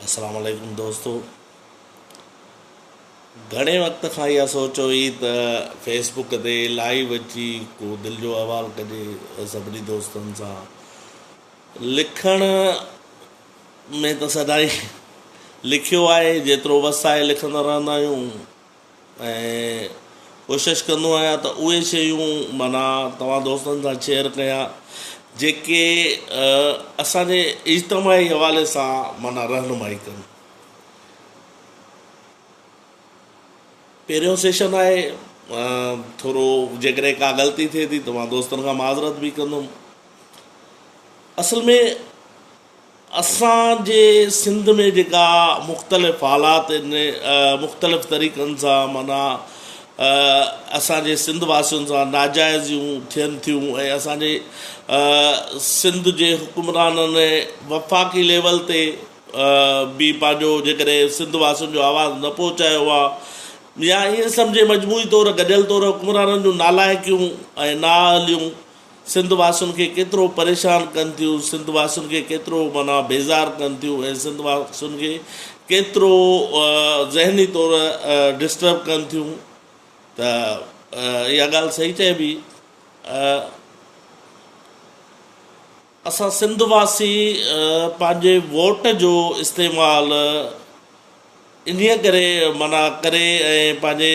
अस्सलाम वालेकुम दोस्तों। घणे वक़्त खां इहा सोच हुई त फेसबुक ते लाइव अची को दिलि जो अहवालु कजे सभिनी दोस्तनि सां। लिखण में त सदाई लिखियो आहे, जेतिरो वस आहे लिखंदा रहंदा आहियूं। ऐं कोशिशि कंदो आहियां त उहे शयूं माना तव्हां दोस्तनि सां शेयर कयां जेके असांजे इज्तमाही हवाले सां माना रहनुमाई कनि। पहिरियों सेशन आहे, थोरो जेकॾहिं का ग़लती थिए थी त मां दोस्तनि खां माज़रत बि कंदुमि। असल में असांजे सिंध में जेका मुख़्तलिफ़ हालात आहिनि, मुख़्तलिफ़ तरीक़नि सां माना असांजे सिंध वासियुनि सां नाजाइज़ियूं थियनि थियूं ऐं असांजे सिंध जे हुकुमराननि वफ़ाक़ी लेवल ते बि पंहिंजो जेकॾहिं सिंध वासियुनि जो आवाज़ु न पहुचायो आहे, या ईअं सम्झे मजमूई तौरु गॾियल तौरु हुकुमराननि जूं नालाइकियूं ऐं नाअहलियूं सिंध वासियुनि खे केतिरो परेशान कनि थियूं, सिंध वासियुनि खे केतिरो माना बेज़ार कनि थियूं ऐं सिंध वासियुनि खे केतिरो ज़हनी तौरु डिस्टर्ब कनि थियूं। त इहा ॻाल्हि सही चइबी। असां सिंध वासी पंहिंजे वोट जो इस्तेमालु इन्हीअ करे माना करे ऐं पंहिंजे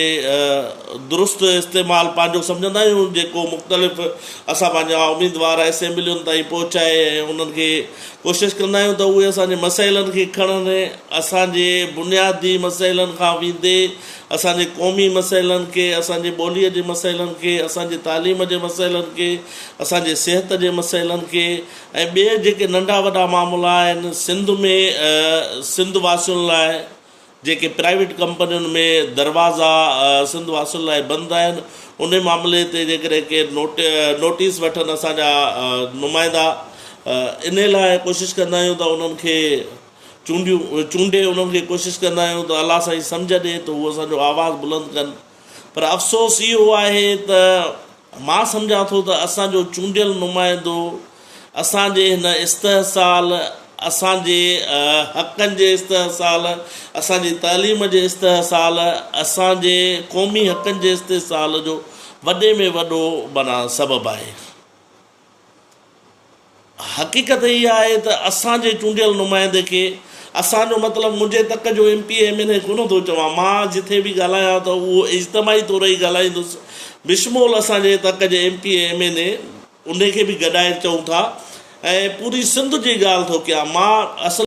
दुरुस्त इस्तेमालु पंहिंजो सम्झंदा आहियूं, जेको मुख़्तलिफ़ असां पंहिंजा उम्मीदवार असेंबलियुनि ताईं पहुचाए ऐं उन्हनि खे कोशिशि कंदा आहियूं त उहे असांजे मसइलनि खे खणनि, असांजे बुनियादी मसइलनि खां वेंदे असांजे क़ौमी मसइलनि खे, असांजे ॿोलीअ जे मसइलनि खे, असांजे तालीम जे मसइलनि खे, असांजे सिहत जे मसइलनि खे ऐं ॿिए जेके नंढा वॾा मामला आहिनि सिंध में सिंध वासियुनि लाइ जेके प्राइवेट कंपनियुनि में दरवाज़ा सिंध वासियुनि लाइ बंदि आहिनि, उन मामले ते जेकॾहिं के नोटिस वठनि असांजा नुमाइंदा, इन लाइ कोशिशि कंदा आहियूं त उन्हनि खे चूंडे उन्हनि खे कोशिशि कंदा आहियूं त अलाह साईं सम्झ ॾिए त उहो असांजो आवाज़ु बुलंद कनि। पर अफ़सोस इहो आहे त मां सम्झां थो त असांजो चूंडियल नुमाइंदो असांजे हिन इस्तेहसाल, असांजे हक़नि जे इस्तेहसाल, असांजी तालीम जे इस्तेहसाल, असांजे क़ौमी हक़नि जे इस्तेहसाल जो वॾे में वॾो माना सबबु आहे। हक़ीक़त इहा आहे त असांजे चूंडियल नुमाइंदे खे, असांजो मतिलबु मुंहिंजे तक जो MP MLA कोन थो चवां, मां जिथे बि ॻाल्हायां त उहो इज्तमाही तौरु ई ॻाल्हाईंदुसि, बिशमोल असांजे तक जे MP MLA उन खे बि गॾाए चऊं था ऐं पूरी सिंध जी ॻाल्हि थो कयां। मां असल